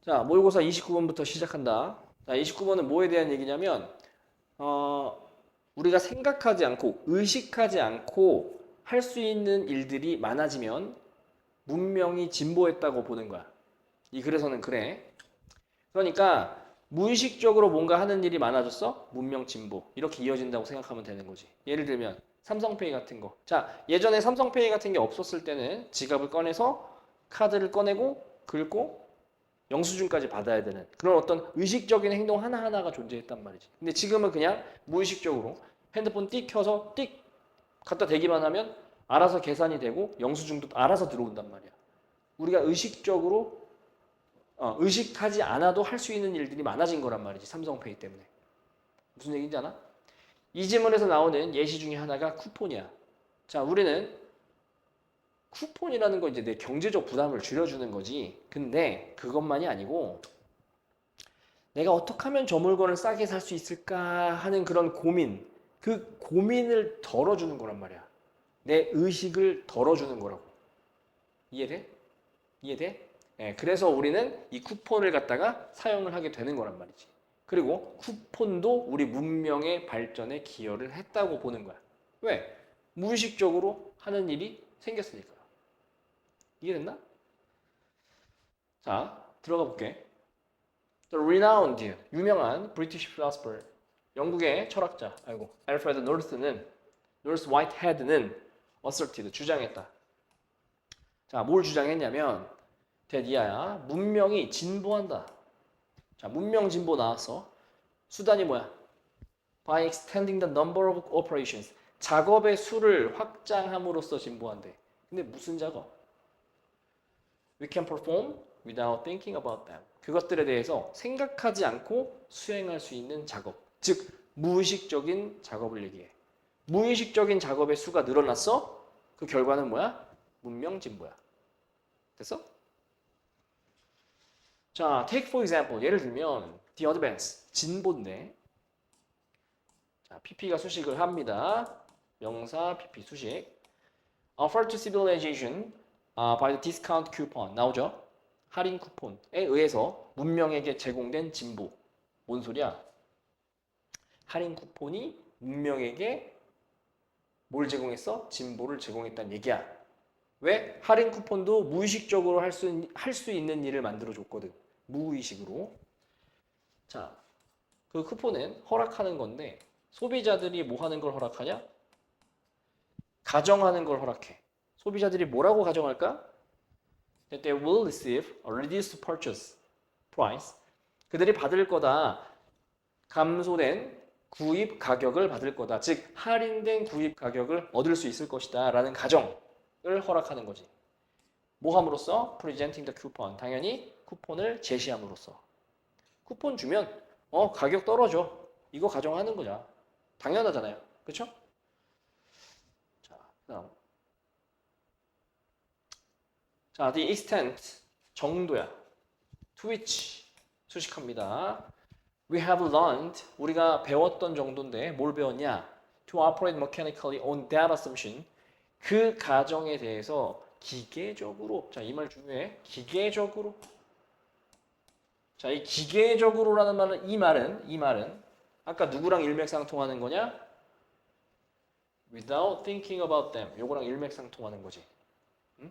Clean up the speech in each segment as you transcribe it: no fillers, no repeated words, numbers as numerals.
자, 모의고사 29번부터 시작한다. 자, 29번은 뭐에 대한 얘기냐면, 우리가 생각하지 않고, 의식하지 않고 할 수 있는 일들이 많아지면 문명이 진보했다고 보는 거야. 이 글에서는 그래. 그러니까 무의식적으로 뭔가 하는 일이 많아졌어? 문명 진보. 이렇게 이어진다고 생각하면 되는 거지. 예를 들면 삼성페이 같은 거. 자, 예전에 삼성페이 같은 게 없었을 때는 지갑을 꺼내서 카드를 꺼내고 긁고 영수증까지 받아야 되는 그런 어떤 의식적인 행동 하나하나가 존재했단 말이지. 근데 지금은 그냥 무의식적으로 핸드폰 띡 켜서 띡 갖다 대기만 하면 알아서 계산이 되고 영수증도 알아서 들어온단 말이야. 우리가 의식적으로 의식하지 않아도 할 수 있는 일들이 많아진 거란 말이지. 삼성페이 때문에. 무슨 얘기인지 아나? 이 지문에서 나오는 예시 중에 하나가 쿠폰이야. 자, 우리는 쿠폰이라는 건 이제 내 경제적 부담을 줄여주는 거지. 근데 그것만이 아니고 내가 어떻게 하면 저 물건을 싸게 살 수 있을까 하는 그런 고민, 그 고민을 덜어주는 거란 말이야. 내 의식을 덜어주는 거라고. 이해돼? 이해돼? 예, 그래서 우리는 이 쿠폰을 갖다가 사용을 하게 되는 거란 말이지. 그리고 쿠폰도 우리 문명의 발전에 기여를 했다고 보는 거야. 왜? 무의식적으로 하는 일이 생겼으니까. 이해됐나? 자, 들어가 볼게. The renowned, 유명한 British philosopher, 영국의 철학자, 알프레드 노스 화이트헤드는 asserted, 주장했다. 자, 뭘 주장했냐면, 대디아야, 문명이 진보한다. 자, 문명 진보 나왔어. 수단이 뭐야? By extending the number of operations, 작업의 수를 확장함으로써 진보한대. 근데 무슨 작업? We can perform without thinking about them. 그것들에 대해서 생각하지 않고 수행할 수 있는 작업. 즉, 무의식적인 작업을 얘기해. 무의식적인 작업의 수가 늘어났어? 그 결과는 뭐야? 문명 진보야. 됐어? 자, take for example. 예를 들면 the advance, 진보인데. 자, PP가 수식을 합니다. 명사 PP 수식. Offer to civilization by the discount coupon. 나오죠? 할인 쿠폰에 의해서 문명에게 제공된 진보. 뭔 소리야? 할인 쿠폰이 문명에게 뭘 제공했어? 진보를 제공했다는 얘기야. 왜? 할인 쿠폰도 무의식적으로 할 수 있는 일을 만들어줬거든. 무의식으로. 자, 그 쿠폰은 허락하는 건데 소비자들이 뭐 하는 걸 허락하냐? 가정하는 걸 허락해. 소비자들이 뭐라고 가정할까? That they will receive a reduced purchase price. 그들이 받을 거다. 감소된 구입 가격을 받을 거다. 즉 할인된 구입 가격을 얻을 수 있을 것이다 라는 가정을 허락하는 거지. 뭐 함으로써? Presenting the coupon. 당연히 쿠폰을 제시함으로써. 쿠폰 주면 가격 떨어져. 이거 가정하는 거냐. 당연하잖아요. 그렇죠? 자, 그다음. 자, the extent 정도야. To which 수식합니다. We have learned 우리가 배웠던 정도인데 뭘 배웠냐? To operate mechanically on that assumption 그 가정에 대해서 기계적으로 자, 이 말 중요해. 기계적으로 자, 이 기계적으로라는 말은 이 말은 아까 누구랑 일맥상통하는 거냐? Without thinking about them. 요거랑 일맥상통하는 거지. 응?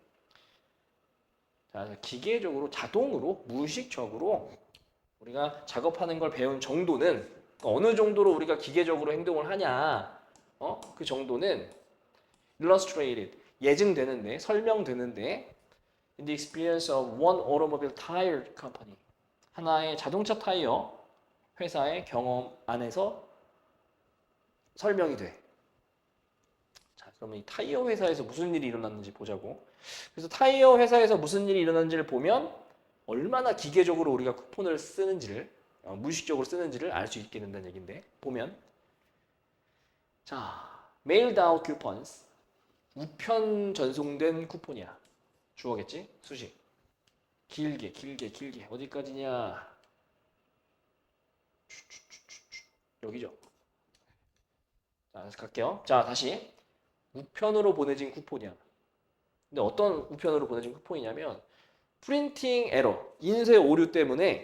자, 기계적으로 자동으로 무의식적으로 우리가 작업하는 걸 배운 정도는 어느 정도로 우리가 기계적으로 행동을 하냐, 그 정도는 illustrated, 예증되는데, 설명되는데, in the experience of one automobile tire company, 하나의 자동차 타이어 회사의 경험 안에서 설명이 돼. 자, 그러면 이 타이어 회사에서 무슨 일이 일어났는지 보자고. 그래서 타이어 회사에서 무슨 일이 일어났는지를 보면 얼마나 기계적으로 우리가 쿠폰을 쓰는지를 무의식적으로 쓰는지를 알 수 있게 된다는 얘기인데 보면 자 mailed out coupons 우편 전송된 쿠폰이야. 주어겠지? 수식. 길게 어디까지냐? 여기죠. 자, 갈게요. 자, 다시 우편으로 보내진 쿠폰이야. 근데 어떤 우편으로 보내진 쿠폰이냐면 프린팅 에러, 인쇄 오류 때문에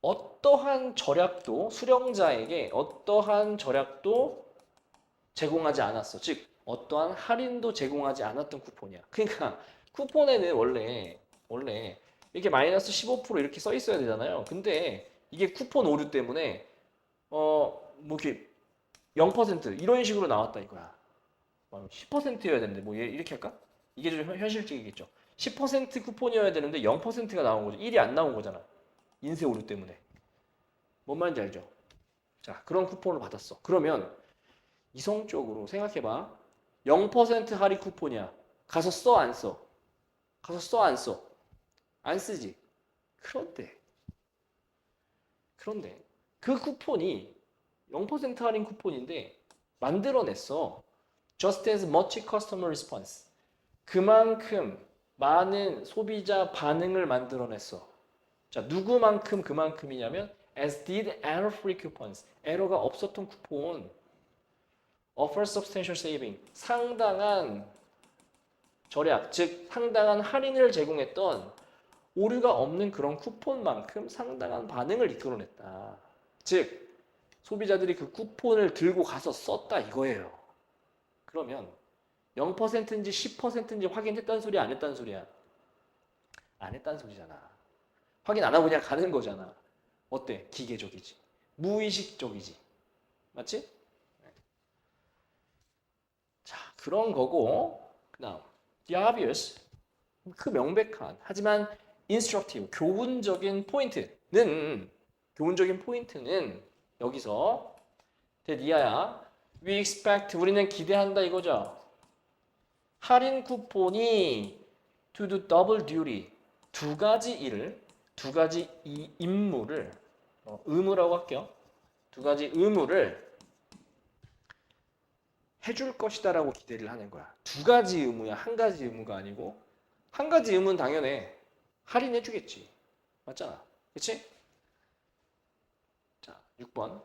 어떠한 절약도 수령자에게 어떠한 절약도 제공하지 않았어. 즉 어떠한 할인도 제공하지 않았던 쿠폰이야. 그러니까 쿠폰에는 원래 이렇게 마이너스 15% 이렇게 써 있어야 되잖아요. 근데 이게 쿠폰 오류 때문에 뭐 이렇게 0% 이런 식으로 나왔다 이거야. 10%여야 되는데 뭐 이렇게 할까? 이게 좀 현실적이겠죠. 10% 쿠폰이어야 되는데 0%가 나온 거죠. 1이 안 나온 거잖아. 인쇄 오류 때문에. 뭔 말인지 알죠? 자, 그런 쿠폰을 받았어. 그러면 이성적으로 생각해봐. 0% 할인 쿠폰이야. 가서 써, 안 써? 가서 써, 안 써? 안 쓰지. 그런데 그 쿠폰이 0% 할인 쿠폰인데 만들어냈어. Just as much customer response. 그만큼 많은 소비자 반응을 만들어냈어. 자, 누구만큼 그만큼이냐면 as did error-free coupons. 에러가 없었던 쿠폰. offer substantial saving. 상당한 절약, 즉 상당한 할인을 제공했던 오류가 없는 그런 쿠폰만큼 상당한 반응을 이끌어냈다. 즉 소비자들이 그 쿠폰을 들고 가서 썼다 이거예요. 그러면 0%인지 10%인지 확인했다는 소리야, 안 했다는 소리야? 안 했다는 소리잖아. 확인 안 하고 그냥 가는 거잖아. 어때? 기계적이지. 무의식적이지. 맞지? 자, 그런 거고. 그다음 the obvious, 그 명백한 하지만 instructive, 교훈적인 포인트는 여기서 니아야 we expect, 우리는 기대한다 이거죠. 할인 쿠폰이 to do double duty, 두 가지 임무를 의무라고 할게요. 두 가지 의무를 해줄 것이다라고 기대를 하는 거야. 두 가지 의무야. 한 가지 의무가 아니고. 한 가지 의무는 당연해. 할인해주겠지. 맞잖아. 그치? 자, 6번.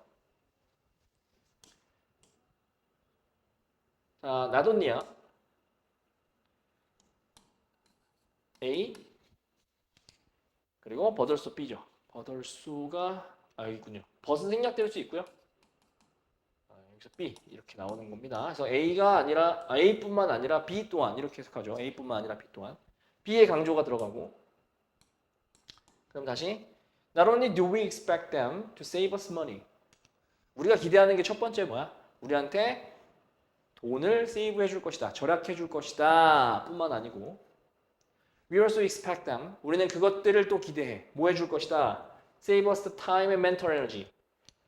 자, 나돈니아 A 그리고 버들소 B죠. 버들소가 여기 있군요. 버스 생략될 수 있고요. 여기서 B 이렇게 나오는 겁니다. 그래서 A뿐만 아니라 B 또한 이렇게 해석하죠. A뿐만 아니라 B 또한. B의 강조가 들어가고. 그럼 다시 Not only do we expect them to save us money. 우리가 기대하는 게 첫 번째 뭐야? 우리한테 돈을 세이브 해줄 것이다. 절약해 줄 것이다. 뿐만 아니고 We also expect them. 우리는 그것들을 또 기대해. 뭐 해줄 것이다? Save us the time and mental energy.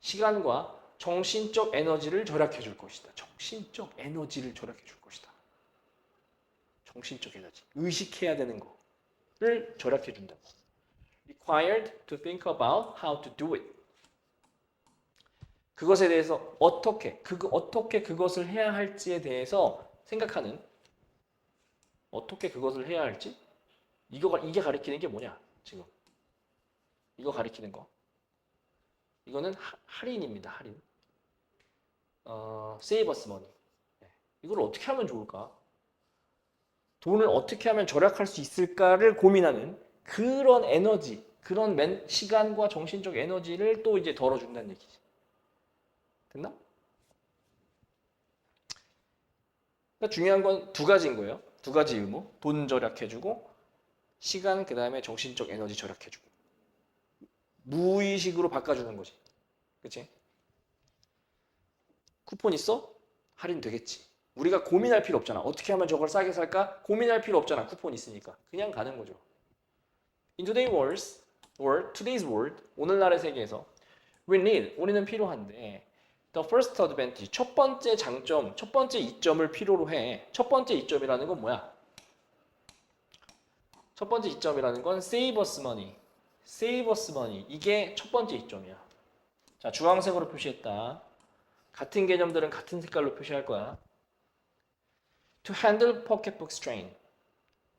시간과 정신적 에너지를 절약해 줄 것이다. 정신적 에너지를 절약해 줄 것이다. 정신적 에너지. 의식해야 되는 거를 절약해 준다고. Required to think about how to do it. 그것에 대해서 어떻게 그것을 해야 할지에 대해서 생각하는, 어떻게 그것을 해야 할지? 이게 가리키는 게 뭐냐? 지금 이거 가리키는 거. 이거는 할인입니다. 할인. Save us money. 이걸 어떻게 하면 좋을까? 돈을 어떻게 하면 절약할 수 있을까를 고민하는 그런 에너지, 그런 시간과 정신적 에너지를 또 이제 덜어준다는 얘기지. 됐나? 그러니까 중요한 건 두 가지인 거예요. 두 가지 의무. 돈 절약해주고 시간, 그 다음에 정신적 에너지 절약해주고. 무의식으로 바꿔주는 거지. 그치? 쿠폰 있어? 할인 되겠지. 우리가 고민할 필요 없잖아. 어떻게 하면 저걸 싸게 살까? 고민할 필요 없잖아. 쿠폰 있으니까. 그냥 가는 거죠. In today's world, 오늘날의 세계에서 우리는 필요한데 the first advantage, 첫 번째 장점, 첫 번째 이점을 필요로 해. 첫 번째 이점이라는 건 뭐야? 첫 번째 이점이라는 건 save us money. save us money. 이게 첫 번째 이점이야. 자, 주황색으로 표시했다. 같은 개념들은 같은 색깔로 표시할 거야. To handle pocketbook strain.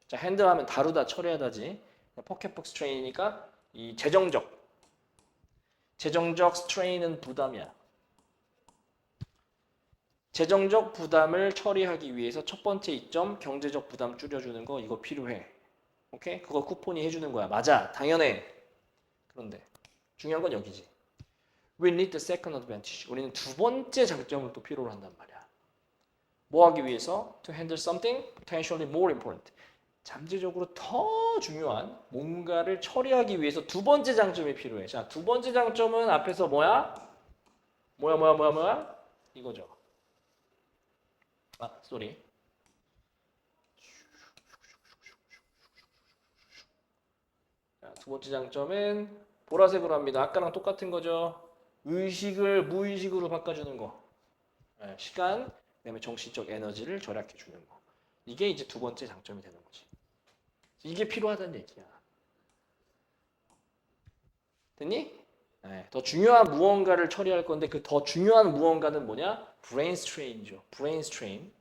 자, 핸들하면 다루다, 처리하다지. pocketbook strain이니까 이 재정적 strain은 부담이야. 재정적 부담을 처리하기 위해서 첫 번째 이점, 경제적 부담 줄여주는 거 이거 필요해. 오케이? 그거 쿠폰이 해주는 거야. 맞아. 당연해. 그런데 중요한 건 여기지. We need the second advantage. 우리는 두 번째 장점을 또 필요로 한단 말이야. 뭐 하기 위해서? To handle something potentially more important. 잠재적으로 더 중요한 뭔가를 처리하기 위해서 두 번째 장점이 필요해. 자, 두 번째 장점은 앞에서 뭐야? 뭐야? 이거죠. 아, 쏘리. 자, 두 번째 장점은 보라색으로 합니다. 아까랑 똑같은 거죠. 의식을 무의식으로 바꿔주는 거. 네, 시간, 그다음에 정신적 에너지를 절약해 주는 거. 이게 이제 두 번째 장점이 되는 거지. 이게 필요하다는 얘기야. 됐니? 네, 더 중요한 무언가를 처리할 건데 그 더 중요한 무언가는 뭐냐? 브레인 스트레인이죠. 브레인 스트레인.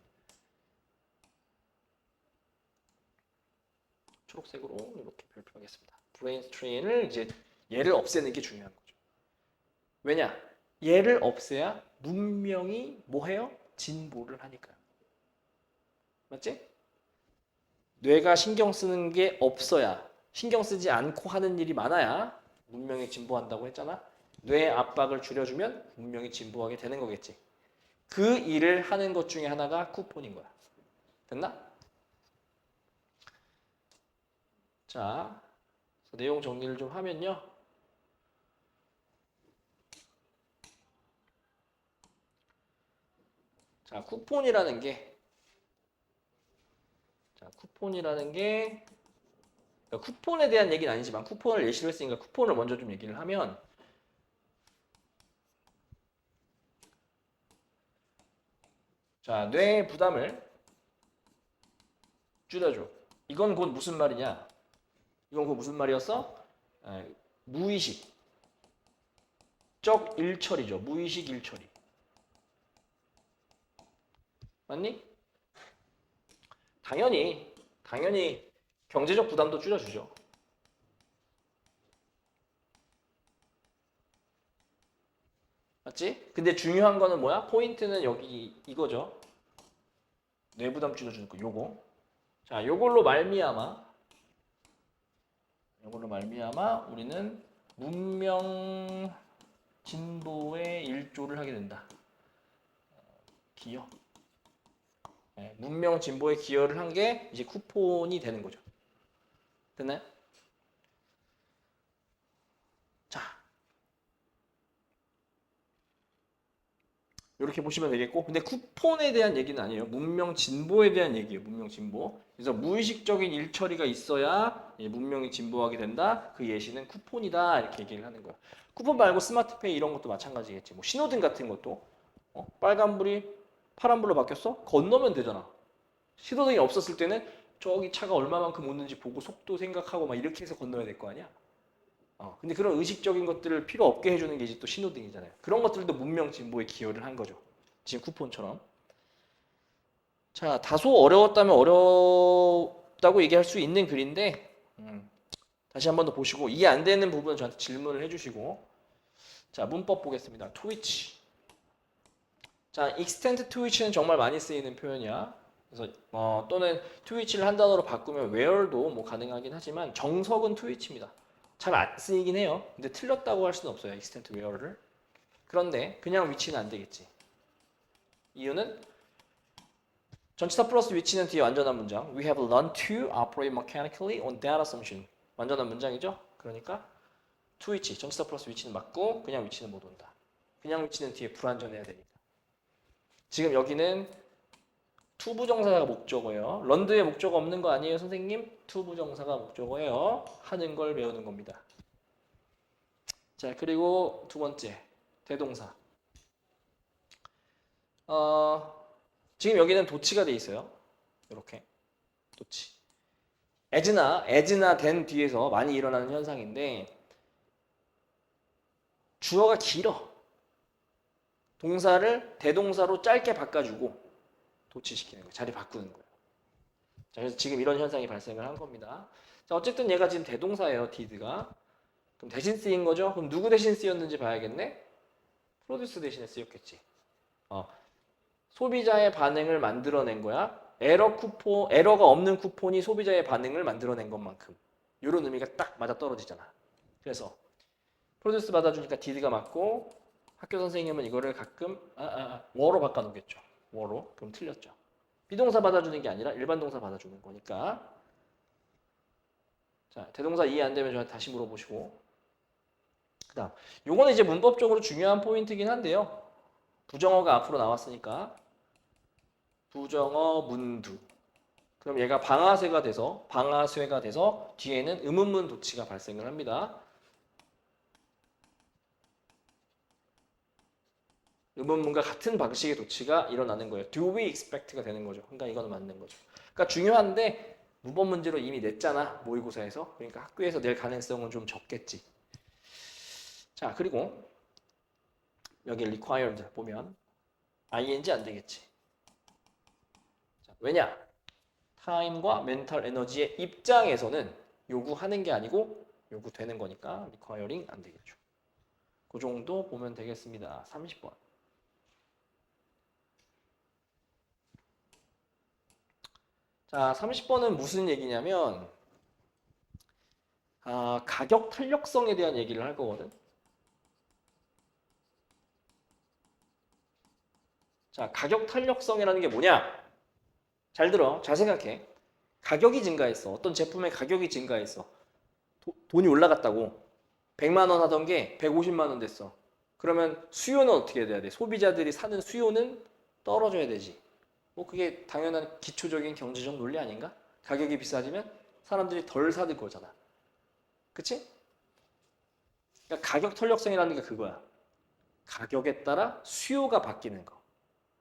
초록색으로 이렇게 별표하겠습니다. 브레인 스트레인을 이제 얘를 없애는 게 중요한 거죠. 왜냐? 얘를 없애야 문명이 뭐해요? 진보를 하니까요. 맞지? 뇌가 신경 쓰는 게 없어야, 신경 쓰지 않고 하는 일이 많아야 문명이 진보한다고 했잖아. 뇌 압박을 줄여주면 문명이 진보하게 되는 거겠지. 그 일을 하는 것 중에 하나가 쿠폰인 거야. 됐나? 자, 내용 정리를 좀 하면요. 자, 쿠폰이라는 게 그러니까 쿠폰에 대한 얘기는 아니지만 쿠폰을 예시로 했으니까 쿠폰을 먼저 좀 얘기를 하면 자, 뇌 부담을 줄여줘. 이건 곧 무슨 말이냐? 이건 곧 무슨 말이었어? 무의식적 일처리죠. 무의식 일처리. 맞니? 당연히 경제적 부담도 줄여주죠. 맞지? 근데 중요한 거는 뭐야? 포인트는 여기 이거죠. 뇌부담 줄여주는 거 요거. 자, 요걸로 말미암아 우리는 문명 진보에 일조를 하게 된다. 기여. 네, 문명 진보에 기여를 한 게 이제 쿠폰이 되는 거죠. 됐나요? 자, 이렇게 보시면 되겠고, 근데 쿠폰에 대한 얘기는 아니에요. 문명 진보에 대한 얘기예요. 문명 진보. 그래서 무의식적인 일처리가 있어야 문명이 진보하게 된다. 그 예시는 쿠폰이다. 이렇게 얘기를 하는 거야. 쿠폰 말고 스마트페이 이런 것도 마찬가지겠지. 뭐 신호등 같은 것도 빨간불이 파란불로 바뀌었어? 건너면 되잖아. 신호등이 없었을 때는 저기 차가 얼마만큼 오는지 보고 속도 생각하고 막 이렇게 해서 건너야 될 거 아니야. 근데 그런 의식적인 것들을 필요 없게 해주는 게 이제 또 신호등이잖아요. 그런 것들도 문명 진보에 기여를 한 거죠. 지금 쿠폰처럼. 자, 다소 어려웠다면 어렵다고 얘기할 수 있는 글인데 다시 한 번 더 보시고 이해 안 되는 부분은 저한테 질문을 해주시고 자, 문법 보겠습니다. twitch. 자, extend twitch는 정말 많이 쓰이는 표현이야. 그래서 또는 트위치를 한 단어로 바꾸면 where도 뭐 가능하긴 하지만 정석은 트위치입니다. 잘 안 쓰이긴 해요. 근데 틀렸다고 할 수는 없어요. extend where를. 그런데 그냥 위치는 안 되겠지. 이유는 전치사 플러스 위치는 뒤에 완전한 문장. We have learned to operate mechanically on that assumption. 완전한 문장이죠. 그러니까 to 위치, 전치사 플러스 위치는 맞고 그냥 위치는 못 온다. 그냥 위치는 뒤에 불완전해야 되니까. 지금 여기는 to 부정사가 목적어예요. 런드에 목적어 없는 거 아니에요, 선생님? to 부정사가 목적어예요. 하는 걸 배우는 겁니다. 자, 그리고 두 번째 대동사. 지금 여기는 도치가 돼 있어요. 이렇게 도치. as나 된 뒤에서 많이 일어나는 현상인데 주어가 길어. 동사를 대동사로 짧게 바꿔주고 도치시키는 거예요. 자리 바꾸는 거예요. 자, 그래서 지금 이런 현상이 발생을 한 겁니다. 자, 어쨌든 얘가 지금 대동사예요. did가. 그럼 대신 쓰인 거죠? 그럼 누구 대신 쓰였는지 봐야겠네? 프로듀스 대신에 쓰였겠지. 소비자의 반응을 만들어낸 거야. 에러가 없는 쿠폰이 소비자의 반응을 만들어낸 것만큼 이런 의미가 딱 맞아 떨어지잖아. 그래서 프로듀스 받아주니까 did가 맞고 학교 선생님은 이거를 가끔 워로 바꿔놓겠죠. 워로. 그럼 틀렸죠. 비동사 받아주는 게 아니라 일반 동사 받아주는 거니까. 자, 대동사 이해 안 되면 저한테 다시 물어보시고. 그 다음 요거는 이제 문법적으로 중요한 포인트긴 한데요. 부정어가 앞으로 나왔으니까 부정어 문두. 그럼 얘가 방아쇠가 돼서 뒤에는 의문문 도치가 발생을 합니다. 의문문과 같은 방식의 도치가 일어나는 거예요. Do we expect가 되는 거죠. 그러니까 이거는 맞는 거죠. 그러니까 중요한데 문법 문제로 이미 냈잖아. 모의고사에서. 그러니까 학교에서 낼 가능성은 좀 적겠지. 자, 그리고 여기 required 보면 ing 안 되겠지. 자, 왜냐? 타임과 멘탈 에너지의 입장에서는 요구하는 게 아니고 요구되는 거니까 requiring 안 되겠죠. 그 정도 보면 되겠습니다. 30번. 자, 30번은 무슨 얘기냐면 가격 탄력성에 대한 얘기를 할 거거든. 자, 가격 탄력성이라는 게 뭐냐? 잘 들어. 잘 생각해. 가격이 증가했어. 어떤 제품의 가격이 증가했어. 돈이 올라갔다고. 100만 원 하던 게 150만 원 됐어. 그러면 수요는 어떻게 돼야 돼? 소비자들이 사는 수요는 떨어져야 되지. 뭐 그게 당연한 기초적인 경제적 논리 아닌가? 가격이 비싸지면 사람들이 덜 사들 거잖아. 그치? 그러니까 가격 탄력성이라는 게 그거야. 가격에 따라 수요가 바뀌는 거.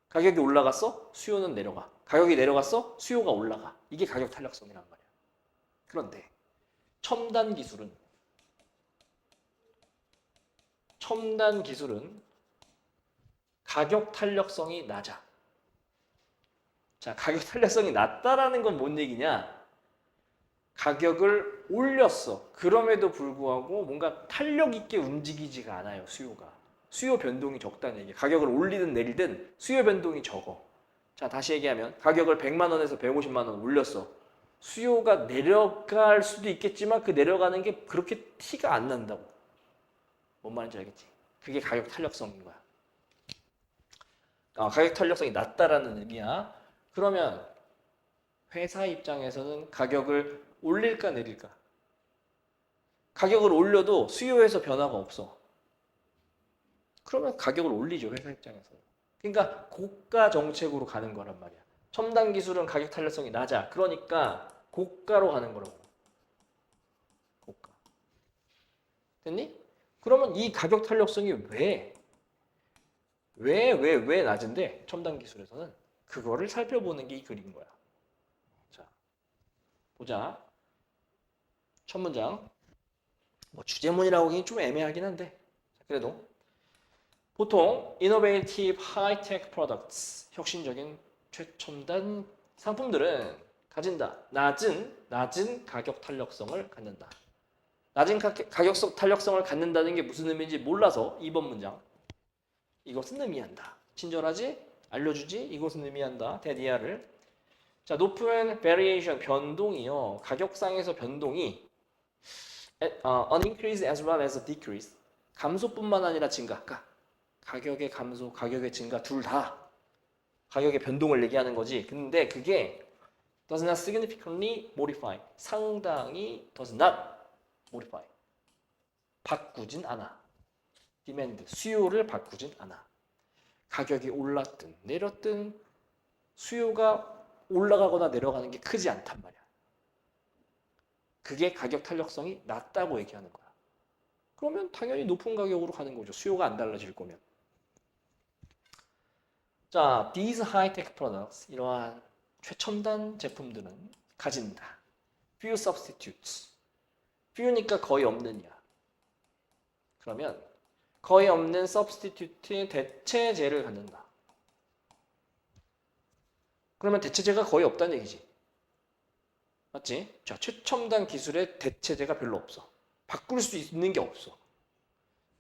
가격이 올라갔어? 수요는 내려가. 가격이 내려갔어? 수요가 올라가. 이게 가격 탄력성이란 말이야. 그런데 첨단 기술은 가격 탄력성이 낮아. 자, 가격 탄력성이 낮다라는 건 뭔 얘기냐? 가격을 올렸어. 그럼에도 불구하고 뭔가 탄력 있게 움직이지가 않아요, 수요가. 수요 변동이 적다는 얘기야. 가격을 올리든 내리든 수요 변동이 적어. 자, 다시 얘기하면 가격을 100만 원에서 150만 원 올렸어. 수요가 내려갈 수도 있겠지만 그 내려가는 게 그렇게 티가 안 난다고. 뭔 말인지 알겠지? 그게 가격 탄력성인 거야. 가격 탄력성이 낮다라는 의미야. 그러면 회사 입장에서는 가격을 올릴까 내릴까? 가격을 올려도 수요에서 변화가 없어. 그러면 가격을 올리죠, 회사 입장에서는. 그러니까 고가 정책으로 가는 거란 말이야. 첨단 기술은 가격 탄력성이 낮아. 그러니까 고가로 가는 거라고. 고가. 됐니? 그러면 이 가격 탄력성이 왜 낮은데 첨단 기술에서는 그거를 살펴보는 게 이 글인 거야. 자, 보자. 첫 문장. 뭐 주제문이라고 하긴 좀 애매하긴 한데 그래도 보통 innovative high-tech products 혁신적인 최첨단 상품들은 가진다. 낮은 가격 탄력성을 갖는다. 낮은 가격 탄력성을 갖는다는 게 무슨 의미인지 몰라서 2번 문장. 이것은 의미한다. 친절하지? 알려주지? 이것은 의미한다. 대디아를. 자, 높은 variation, 변동이요. 가격상에서 변동이 an increase as well as a decrease. 감소뿐만 아니라 증가. 그러니까 가격의 감소, 가격의 증가 둘 다 가격의 변동을 얘기하는 거지. 근데 그게 does not significantly modify. 상당히 does not modify. 바꾸진 않아. demand, 수요를 바꾸진 않아. 가격이 올랐든 내렸든 수요가 올라가거나 내려가는 게 크지 않단 말이야. 그게 가격 탄력성이 낮다고 얘기하는 거야. 그러면 당연히 높은 가격으로 가는 거죠. 수요가 안 달라질 거면. 자, these high-tech products, 이러한 최첨단 제품들은 가진다. few substitutes. few니까 거의 없느냐. 그러면 거의 없는 substitute의 대체제를 갖는다. 그러면 대체제가 거의 없다는 얘기지. 맞지? 자, 최첨단 기술의 대체제가 별로 없어. 바꿀 수 있는 게 없어.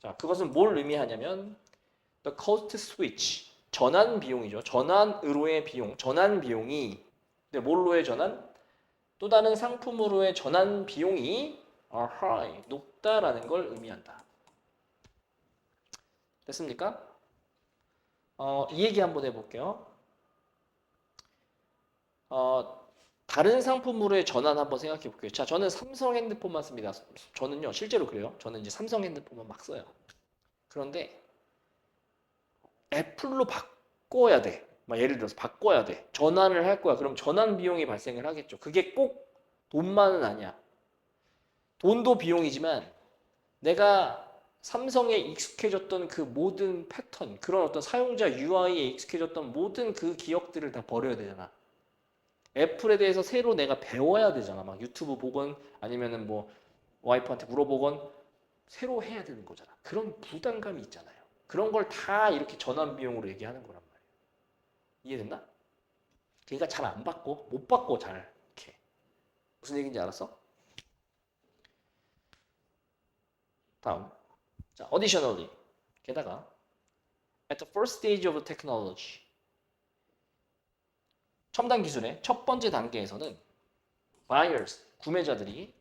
자, 그것은 뭘 의미하냐면 the cost switch, 전환 비용이죠. 전환으로의 비용, 전환 비용이 근데 뭘로의 전환? 또 다른 상품으로의 전환 비용이 높다라는 걸 의미한다. 됐습니까? 이 얘기 한번 해볼게요. 다른 상품으로의 전환 한번 생각해 볼게요. 자, 저는 삼성 핸드폰만 씁니다. 저는요, 실제로 그래요. 저는 이제 삼성 핸드폰만 막 써요. 그런데 애플로 바꿔야 돼. 막 예를 들어서 바꿔야 돼. 전환을 할 거야. 그럼 전환 비용이 발생을 하겠죠. 그게 꼭 돈만은 아니야. 돈도 비용이지만 내가 삼성에 익숙해졌던 그 모든 패턴, 그런 어떤 사용자 UI에 익숙해졌던 모든 그 기억들을 다 버려야 되잖아. 애플에 대해서 새로 내가 배워야 되잖아. 막 유튜브 보건 아니면은 뭐 와이프한테 물어보건 새로 해야 되는 거잖아. 그런 부담감이 있잖아요. 그런 걸 다 이렇게 전환 비용으로 얘기하는 거란 말이에요. 이해됐나? 그러니까 잘 안 바꿔. 못 바꿔 잘. 이렇게. 무슨 얘기인지 알았어? 다음. 자, additionally. 게다가 at the first stage of technology. 첨단 기술의 첫 번째 단계에서는 buyers, 구매자들이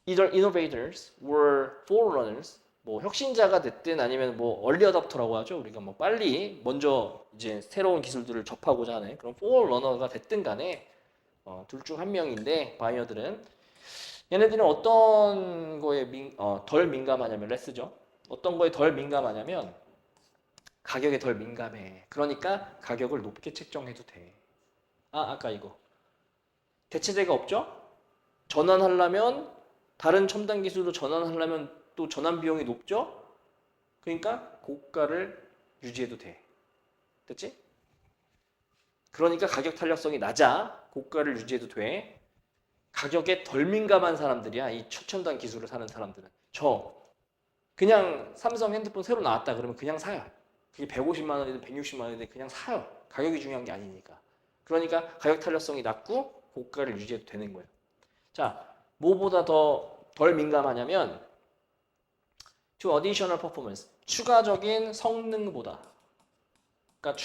either innovators or forerunners, 뭐 혁신자가 됐든 아니면 뭐 early adopter라고 하죠. 우리가 뭐 빨리 먼저 이제 새로운 기술들을 접하고자 하는 그런 forerunner가 됐든 간에 둘 중 한 명인데 바이어들은 얘네들은 어떤 거에 덜 민감하냐면 레스죠. 어떤 거에 덜 민감하냐면 가격에 덜 민감해. 그러니까 가격을 높게 책정해도 돼. 아까 이거. 대체제가 없죠? 전환하려면 다른 첨단 기술로 전환하려면 또 전환 비용이 높죠? 그러니까 고가를 유지해도 돼. 됐지? 그러니까 가격 탄력성이 낮아. 고가를 유지해도 돼. 가격에 덜 민감한 사람들이야. 이 초첨단 기술을 사는 사람들은. 그냥 삼성 핸드폰 새로 나왔다 그러면 그냥 사요. 그게 150만 원이든 160만 원이든 그냥 사요. 가격이 중요한 게 아니니까. 그러니까 가격 탄력성이 낮고 고가를 유지해도 되는 거예요. 자, 뭐보다 덜 민감하냐면 to additional performance, 추가적인 성능보다. 그러니까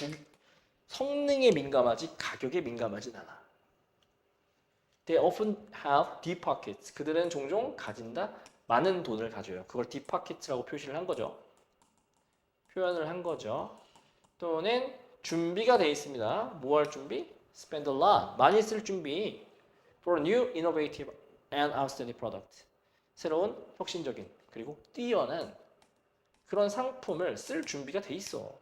성능에 민감하지 가격에 민감하진 않아. They often have deep pockets. 그들은 종종 가진다 많은 돈을 가져요. 그걸 deep pockets라고 표시를 한 거죠. 표현을 한 거죠. 또는 준비가 돼 있습니다. 뭐 할 준비? Spend a lot. 많이 쓸 준비. For a new, innovative and outstanding product. 새로운, 혁신적인, 그리고 뛰어난 그런 상품을 쓸 준비가 돼 있어.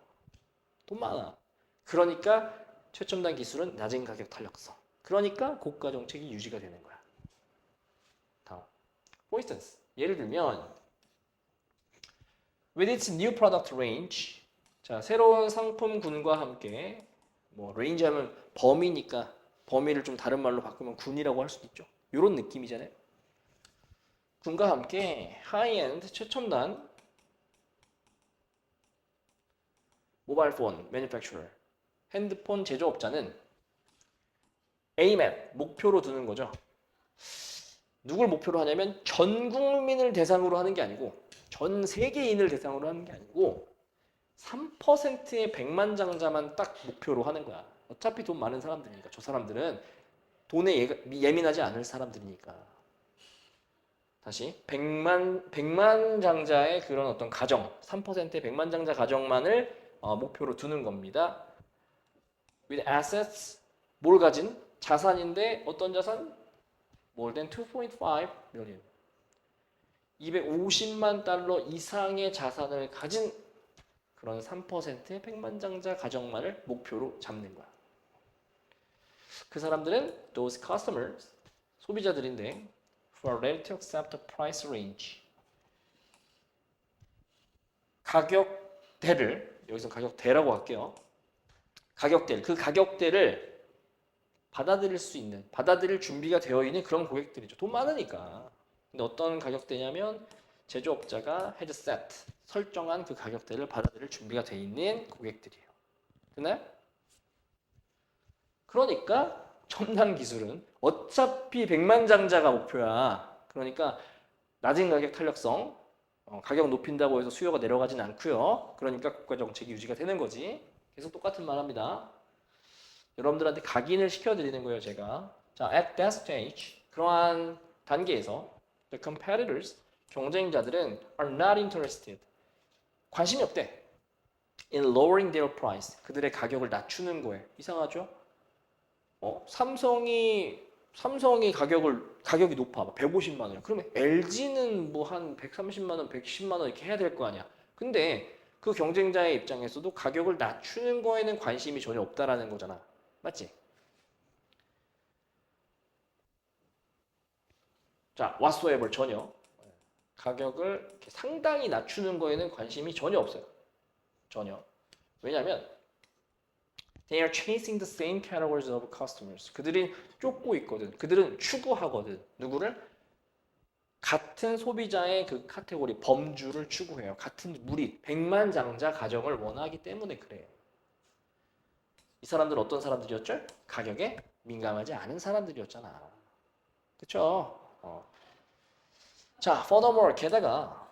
돈 많아. 그러니까 최첨단 기술은 낮은 가격 탄력성. 그러니까 고가 정책이 유지가 되는 거야. 다음. For instance, 예를 들면 with its new product range. 자, 새로운 상품군과 함께 뭐 range 하면 범위니까 범위를 좀 다른 말로 바꾸면 군이라고 할 수도 있죠. 이런 느낌이잖아요. 군과 함께 하이엔드 최첨단 모바일 폰 매니팩처러 핸드폰 제조업자는 aim at 목표로 두는 거죠. 누굴 목표로 하냐면 전 국민을 대상으로 하는 게 아니고 전 세계인을 대상으로 하는 게 아니고 3%의 백만장자만 딱 목표로 하는 거야. 어차피 돈 많은 사람들이니까. 저 사람들은 돈에 예민하지 않을 사람들이니까. 다시 100만장자의 그런 어떤 가정, 3%의 백만장자 가정만을 목표로 두는 겁니다. With assets, 뭘 가진? 자산인데 어떤 자산? More than 2.5 million. 250만 달러 이상의 자산을 가진 그런 3%의 백만장자 가정만을 목표로 잡는 거야. 그 사람들은 those customers, 소비자들인데 who are ready to accept the price range. 가격대를, 여기서 가격대라고 할게요. 가격대, 그 가격대를 받아들일 준비가 되어 있는 그런 고객들이죠. 돈 많으니까. 근데 어떤 가격대냐면 제조업자가 헤드셋 설정한 그 가격대를 받아들일 준비가 되어 있는 고객들이에요. 됐나요? 그러니까 첨단 기술은 어차피 백만장자가 목표야. 그러니까 낮은 가격 탄력성, 가격 높인다고 해서 수요가 내려가진 않고요. 그러니까 국가 정책이 유지가 되는 거지. 계속 똑같은 말 합니다. 여러분들한테 각인을 시켜드리는 거예요, 제가. 자, at that stage, 그러한 단계에서 the competitors, 경쟁자들은 are not interested, 관심이 없대. in lowering their price, 그들의 가격을 낮추는 거예요. 이상하죠? 삼성이 가격이 높아. 150만 원이야. 그러면 LG는 뭐 한 130만 원, 110만 원 이렇게 해야 될 거 아니야. 근데 그 경쟁자의 입장에서도 가격을 낮추는 거에는 관심이 전혀 없다라는 거잖아. 맞지? 자, whatsoever 전혀. 가격을 이렇게 상당히 낮추는 거에는 관심이 전혀 없어요. 전혀. 왜냐면 they are chasing the same categories of customers. 그들이 쫓고 있거든. 그들은 추구하거든. 누구를? 같은 소비자의 그 카테고리, 범주를 추구해요. 같은 무리, 백만장자 가정을 원하기 때문에 그래요. 이 사람들은 어떤 사람들이었죠? 가격에 민감하지 않은 사람들이었잖아. 그쵸? 자, furthermore, 게다가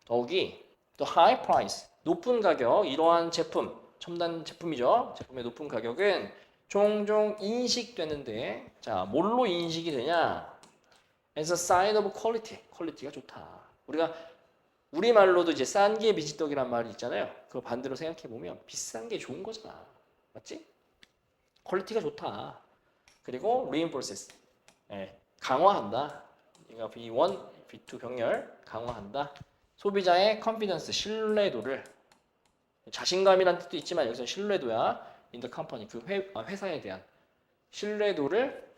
더욱이 the high price, 높은 가격, 이러한 제품, 첨단 제품이죠. 제품의 높은 가격은 종종 인식되는데, 자, 뭘로 인식이 되냐? As a sign of quality. 퀄리티가 좋다. 우리말로도 이제 싼 게 미지떡이란 말이 있잖아요. 그거 반대로 생각해 보면 비싼 게 좋은 거잖아. 맞지? 퀄리티가 좋다. 그리고 reinforces. 강화한다. 그러니까 B1, B2 병렬 강화한다. 소비자의 confidence, 신뢰도를, 자신감이란 뜻도 있지만 여기서 신뢰도야. in the company, 그 회사에 대한 신뢰도를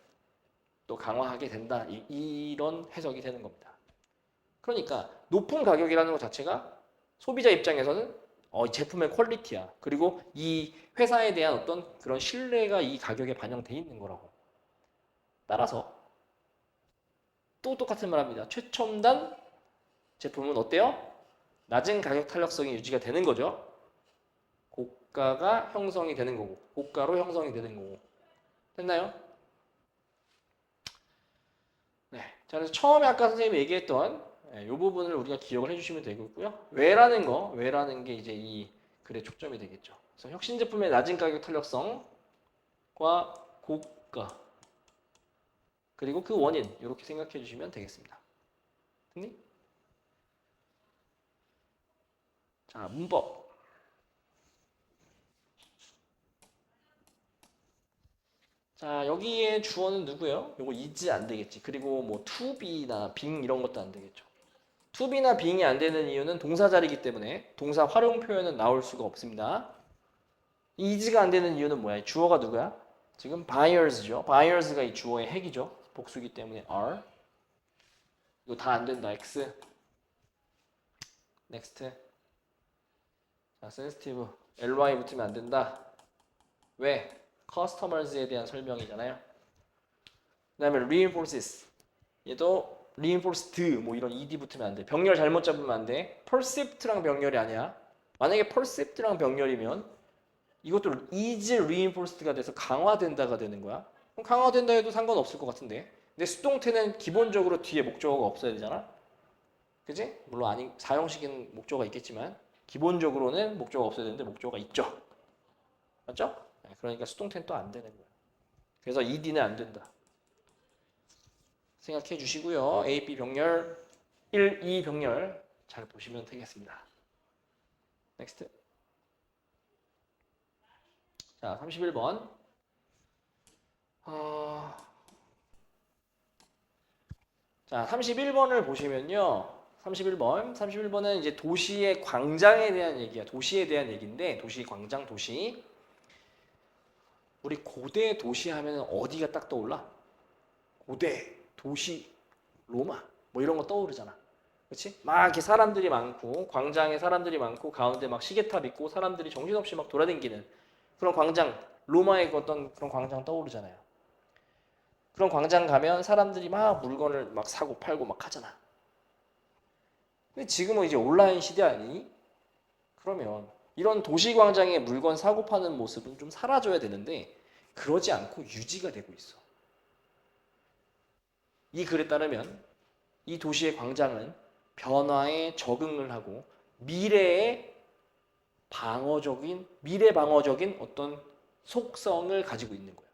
또 강화하게 된다. 이런 해석이 되는 겁니다. 그러니까 높은 가격이라는 것 자체가 소비자 입장에서는 이 제품의 퀄리티야. 그리고 이 회사에 대한 어떤 그런 신뢰가 이 가격에 반영돼 있는 거라고. 따라서 또 똑같은 말 합니다. 최첨단 제품은 어때요? 낮은 가격 탄력성이 유지가 되는 거죠. 고가가 형성이 되는 거고, 고가로 형성이 되는 거고. 됐나요? 네. 자, 그래서 처음에 아까 선생님이 얘기했던 이 부분을 우리가 기억을 해주시면 되겠고요. 왜라는 게 이제 이 글의 초점이 되겠죠. 그래서 혁신 제품의 낮은 가격 탄력성과 고가, 그리고 그 원인, 이렇게 생각해 주시면 되겠습니다. 됐니? 자, 문법. 자, 여기에 주어는 누구예요? 요거 is 안 되겠지. 그리고 뭐 to be나 being 이런 것도 안 되겠죠. to be나 being이 안 되는 이유는 동사 자리이기 때문에 동사 활용 표현은 나올 수가 없습니다. is가 안 되는 이유는 뭐야? 주어가 누구야? 지금 buyers죠. buyers가 이 주어의 핵이죠. 복수기 때문에 are. 이거 다 안 된다. x. next. 자, sensitive. ly 붙으면 안 된다. 왜? customers에 대한 설명이잖아요. 그 다음에 reinforces. 얘도 reinforced 뭐 이런 ed 붙으면 안 돼. 병렬 잘못 잡으면 안 돼. percept랑 병렬이 아니야. 만약에 percept랑 병렬이면 이것도 is reinforced가 돼서 강화된다가 되는 거야. 그럼 강화된다 해도 상관없을 것 같은데. 근데 수동태는 기본적으로 뒤에 목적어가 없어야 되잖아. 그지? 물론 아니 사형식인 목적어가 있겠지만 기본적으로는 목적어가 없어야 되는데 목적어가 있죠. 맞죠? 그러니까 수동태는 또 안 되는 거예요. 그래서 ed는 안 된다. 생각해 주시고요. A, B 병렬, 1, 2 병렬 잘 보시면 되겠습니다. 넥스트. 자, 31번. 자, 31번을 보시면요. 31번은 이제 도시의 광장에 대한 얘기야. 도시에 대한 얘기인데, 도시, 광장, 도시. 우리 고대 도시 하면 어디가 딱 떠올라? 고대, 도시, 로마 뭐 이런 거 떠오르잖아. 그렇지? 막 이렇게 사람들이 많고 광장에 사람들이 많고 가운데 막 시계탑 있고 사람들이 정신없이 막 돌아다니는 그런 광장, 로마의 어떤 그런 광장 떠오르잖아요. 그런 광장 가면 사람들이 막 물건을 막 사고 팔고 막 하잖아. 근데 지금은 이제 온라인 시대 아니니? 그러면 이런 도시 광장에 물건 사고 파는 모습은 좀 사라져야 되는데 그러지 않고 유지가 되고 있어. 이 글에 따르면 이 도시의 광장은 변화에 적응을 하고 미래 방어적인 어떤 속성을 가지고 있는 거예요.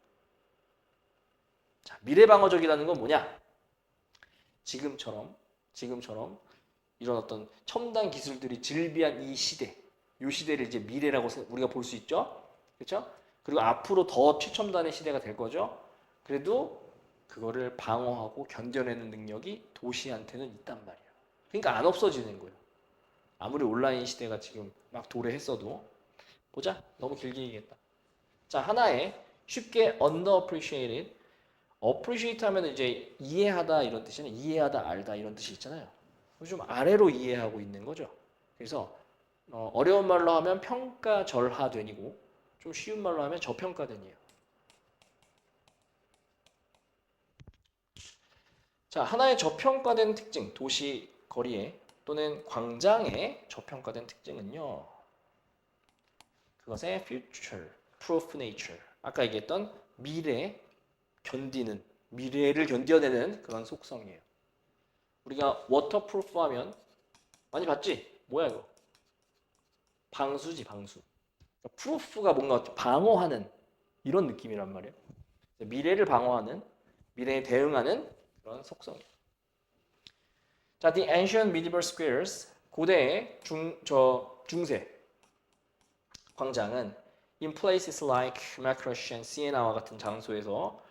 자, 미래방어적이라는 건 뭐냐? 지금처럼 이런 어떤 첨단 기술들이 즐비한 이 시대, 이 시대를 이제 미래라고 우리가 볼 수 있죠. 그렇죠? 그리고 앞으로 더 최첨단의 시대가 될 거죠. 그래도 그거를 방어하고 견뎌내는 능력이 도시한테는 있단 말이에요. 그러니까 안 없어지는 거예요. 아무리 온라인 시대가 지금 막 도래했어도. 보자. 너무 길게 얘기했다. 자, 하나의 쉽게 underappreciated, appreciate 하면 이제 이해하다 이런 뜻이잖아요. 이해하다, 알다 이런 뜻이 있잖아요. 좀 아래로 이해하고 있는 거죠. 그래서 어려운 말로 하면 평가절하된이고 좀 쉬운 말로 하면 저평가된이에요. 자, 하나의 저평가된 특징, 도시 거리에 또는 광장의 저평가된 특징은요. 그것의 future proof nature. 아까 얘기했던 미래를 견뎌내는 그런 속성이에요. 우리가 waterproof 하면 많이 봤지? 뭐야 이거? 방수지, 방수. proof가 뭔가 방어하는 이런 느낌이란 말이에요. 미래를 방어하는, 미래에 대응하는 그런 속성이에요. 자, the ancient medieval squares, 고대의 중세 광장은 in places like Macroche and Siena와 같은 장소에서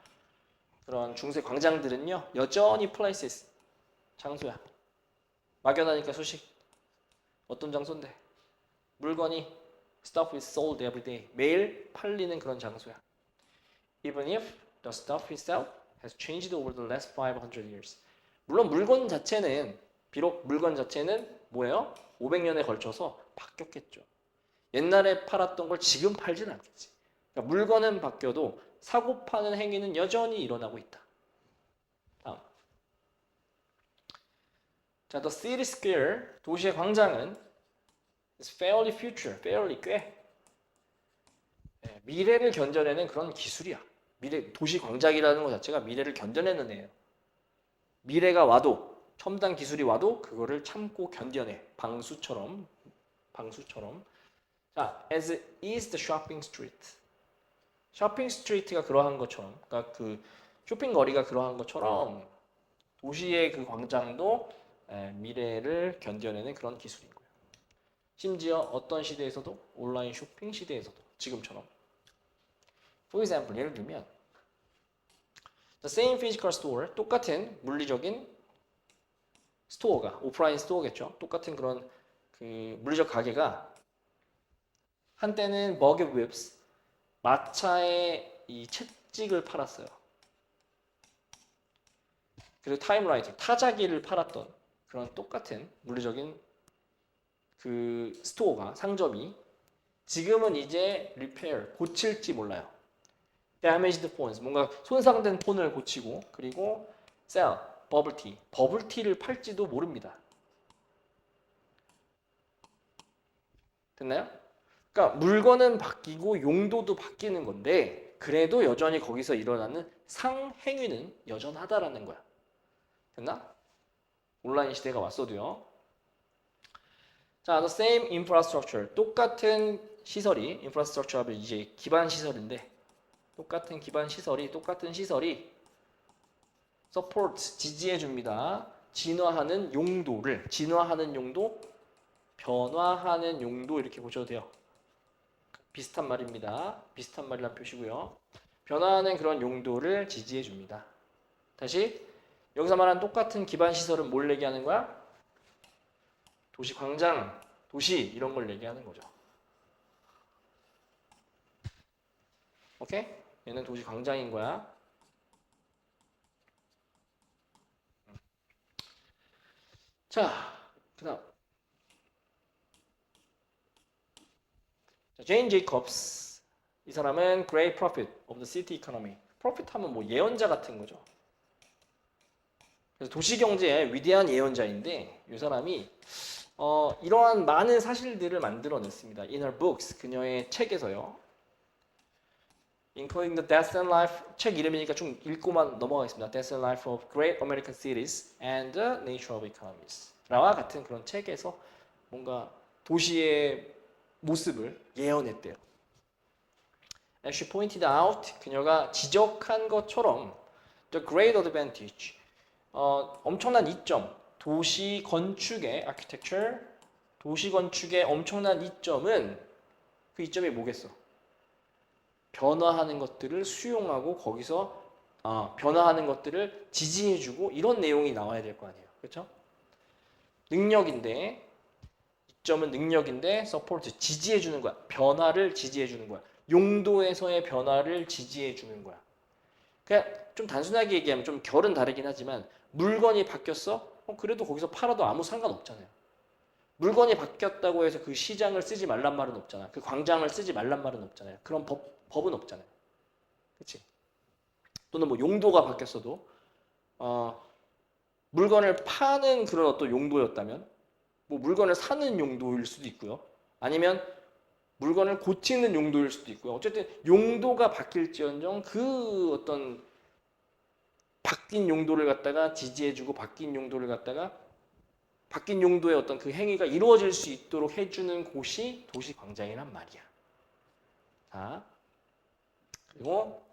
그런 중세 광장들은요 여전히 places 장소야. 막연하니까 소식. 어떤 장소인데? 물건이 stuff is sold every day. 매일 팔리는 그런 장소야. Even if the stuff itself has changed over the last 500 years. 물론 비록 물건 자체는 뭐예요? 500년에 걸쳐서 바뀌었겠죠. 옛날에 팔았던 걸 지금 팔지는 않겠지. 그러니까 물건은 바뀌어도 사고 파는 행위는 여전히 일어나고 있다. 다음. 자, the city square, 도시의 광장은 is fairly 꽤 미래를 견뎌내는 그런 기술이야. 도시 광장이라는 것 자체가 미래를 견뎌내는 애예요. 미래가 와도 첨단 기술이 와도 그거를 참고 견뎌내. 방수처럼. 자, as is the shopping street. 쇼핑 스트리트가 그러한 것처럼, 그러니까 그 쇼핑 거리가 그러한 것처럼 도시의 그 광장도 미래를 견뎌내는 그런 기술인 거예요. 심지어 어떤 시대에서도 온라인 쇼핑 시대에서도 지금처럼. For example, 예를 들면 the same physical store, 똑같은 물리적인 스토어가 오프라인 스토어겠죠. 똑같은 그런 그 물리적 가게가 한때는 버겟 웹스 마차의 이 채찍을 팔았어요. 그리고 타임라이팅 타자기를 팔았던 그런 똑같은 물리적인 그 스토어가 상점이 지금은 이제 리페어 고칠지 몰라요. damaged phones 뭔가 손상된 폰을 고치고 그리고 sell 버블티를 팔지도 모릅니다. 됐나요? 그러니까 물건은 바뀌고 용도도 바뀌는 건데 그래도 여전히 거기서 일어나는 상행위는 여전하다라는 거야. 됐나? 온라인 시대가 왔어도요. 자, the same infrastructure. 똑같은 시설이 infrastructure 하면 이제 기반 시설인데 똑같은 시설이 support 지지해 줍니다. 진화하는 용도, 변화하는 용도 이렇게 보셔도 돼요. 비슷한 말입니다. 비슷한 말이란 표시고요. 변화하는 그런 용도를 지지해 줍니다. 다시 여기서 말하는 똑같은 기반 시설은 뭘 얘기하는 거야? 도시 광장, 도시 이런 걸 얘기하는 거죠. 오케이? 얘는 도시 광장인 거야. 자, 그다음 제인 제이콥스. 이 사람은 Great Prophet of the City Economy. Prophet 하면 뭐 예언자 같은 거죠. 그래서 도시 경제의 위대한 예언자인데 이 사람이 이러한 많은 사실들을 만들어냈습니다. In her books, 그녀의 책에서요. Including the Death and Life, 책 이름이니까 좀 읽고만 넘어가겠습니다. Death and Life of Great American Cities and the Nature of Economies. 라와 같은 그런 책에서 뭔가 도시의 모습을 예언했대요. As she pointed out, 그녀가 지적한 것처럼 the great advantage, 엄청난 이점, 도시 건축의 architecture, 도시 건축의 엄청난 이점은 그 이점이 뭐겠어? 변화하는 것들을 수용하고 거기서 변화하는 것들을 지지해주고 이런 내용이 나와야 될 거 아니에요, 그렇죠? 능력인데 이점은 능력인데 support 지지해주는 거야. 변화를 지지해주는 거야. 용도에서의 변화를 지지해주는 거야. 그냥 좀 단순하게 얘기하면 좀 결은 다르긴 하지만 물건이 바뀌었어? 그래도 거기서 팔아도 아무 상관없잖아요. 물건이 바뀌었다고 해서 그 시장을 쓰지 말란 말은 없잖아. 그 광장을 쓰지 말란 말은 없잖아요. 그런 법은 없잖아요. 그렇지? 또는 뭐 용도가 바뀌었어도 물건을 파는 그런 어떤 용도였다면 뭐 물건을 사는 용도일 수도 있고요. 아니면 물건을 고치는 용도일 수도 있고요. 어쨌든 용도가 바뀔지언정 그 어떤 바뀐 용도를 갖다가 지지해주고 바뀐 용도를 갖다가 바뀐 용도의 어떤 그 행위가 이루어질 수 있도록 해주는 곳이 도시광장이란 말이야. 자, 그리고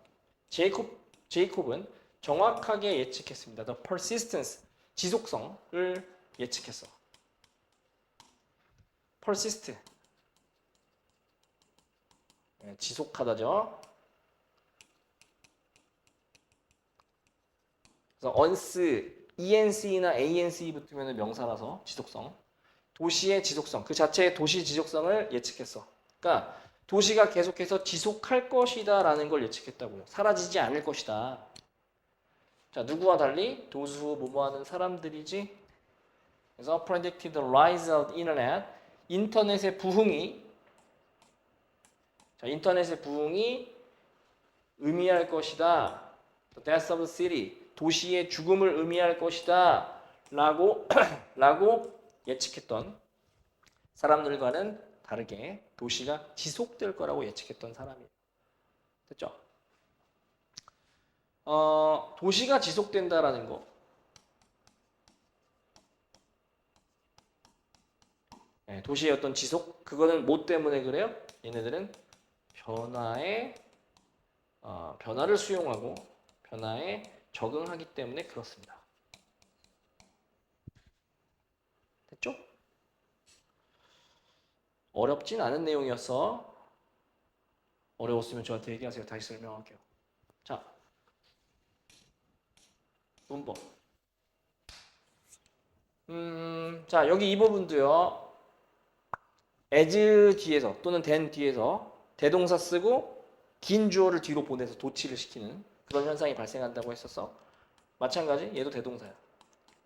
제이콥은 정확하게 예측했습니다. The persistence, 지속성을 예측했어. persist, 지속하다죠. 그래서 once, ENC나 ANC 붙으면 명사라서 지속성. 도시의 지속성, 그 자체의 도시 지속성을 예측했어. 그러니까 도시가 계속해서 지속할 것이다 라는 걸 예측했다고요. 사라지지 않을 것이다. 자, 누구와 달리? those who 뭐뭐하는 사람들이지. 그래서 predicted the rise of internet, 인터넷의 부흥이, 자, 인터넷의 부흥이 의미할 것이다. The death of the city, 도시의 죽음을 의미할 것이다 라고 예측했던 사람들과는 다르게 도시가 지속될 거라고 예측했던 사람이에요. 됐죠? 도시가 지속된다라는 거. 네, 도시의 어떤 지속, 그거는 뭐 때문에 그래요? 얘네들은 변화를 수용하고 변화에 적응하기 때문에 그렇습니다. 됐죠? 어렵진 않은 내용이었어. 어려웠으면 저한테 얘기하세요. 다시 설명할게요. 자, 문법. 자, 여기 이 부분도요. as 뒤에서 또는 then 뒤에서 대동사 쓰고 긴 주어를 뒤로 보내서 도치를 시키는 그런 현상이 발생한다고 했었어. 마찬가지 얘도 대동사야.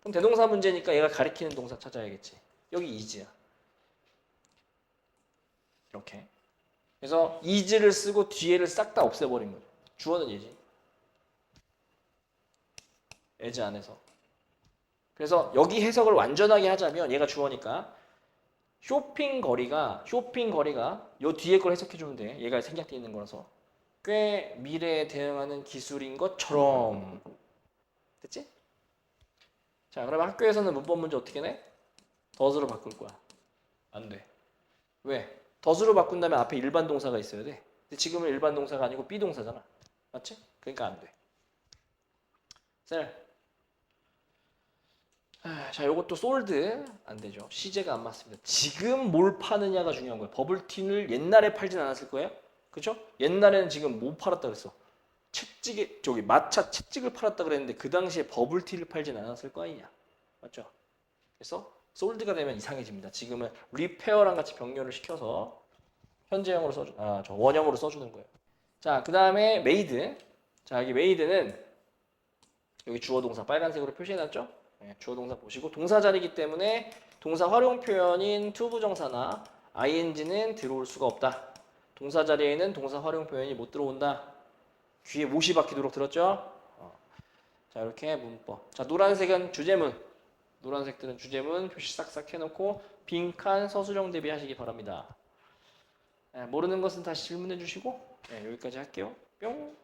그럼 대동사 문제니까 얘가 가리키는 동사 찾아야겠지. 여기 is야. 이렇게. 그래서 is를 쓰고 뒤에를 싹 다 없애버린 거예요. 주어는 얘지. as 안에서. 그래서 여기 해석을 완전하게 하자면 얘가 주어니까 쇼핑 거리가 요 뒤에 걸 해석해 주면 돼. 얘가 생략되어 있는 거라서 꽤 미래에 대응하는 기술인 것처럼. 됐지? 자, 그러면 학교에서는 문법 문제 어떻게 내? does로 바꿀 거야. 안 돼. 왜? does로 바꾼다면 앞에 일반 동사가 있어야 돼. 근데 지금은 일반 동사가 아니고 비동사잖아. 맞지? 그러니까 안 돼. 셀. 자, 요것도 솔드 안 되죠. 시제가 안 맞습니다. 지금 뭘 파느냐가 중요한 거예요. 버블티를 옛날에 팔진 않았을 거예요. 그죠? 옛날에는 지금 뭐 팔았다 그랬어? 마차 채찍을 팔았다 그랬는데 그 당시에 버블티를 팔진 않았을 거 아니냐. 맞죠? 그래서 솔드가 되면 이상해집니다. 지금은 리페어랑 같이 병렬을 시켜서 현재형으로 원형으로 써주는 거예요. 자, 그 다음에 메이드. 자, 여기 메이드는 여기 주어 동사 빨간색으로 표시해놨죠? 네, 주어 동사 보시고 동사 자리이기 때문에 동사 활용 표현인 to 부정사나 ing는 들어올 수가 없다. 동사 자리에는 동사 활용 표현이 못 들어온다. 귀에 못이 박히도록 들었죠? 자, 이렇게 문법. 자, 노란색은 주제문. 노란색들은 주제문 표시 싹싹 해놓고 빈칸 서술형 대비하시기 바랍니다. 네, 모르는 것은 다시 질문해 주시고 여기까지 할게요. 뿅.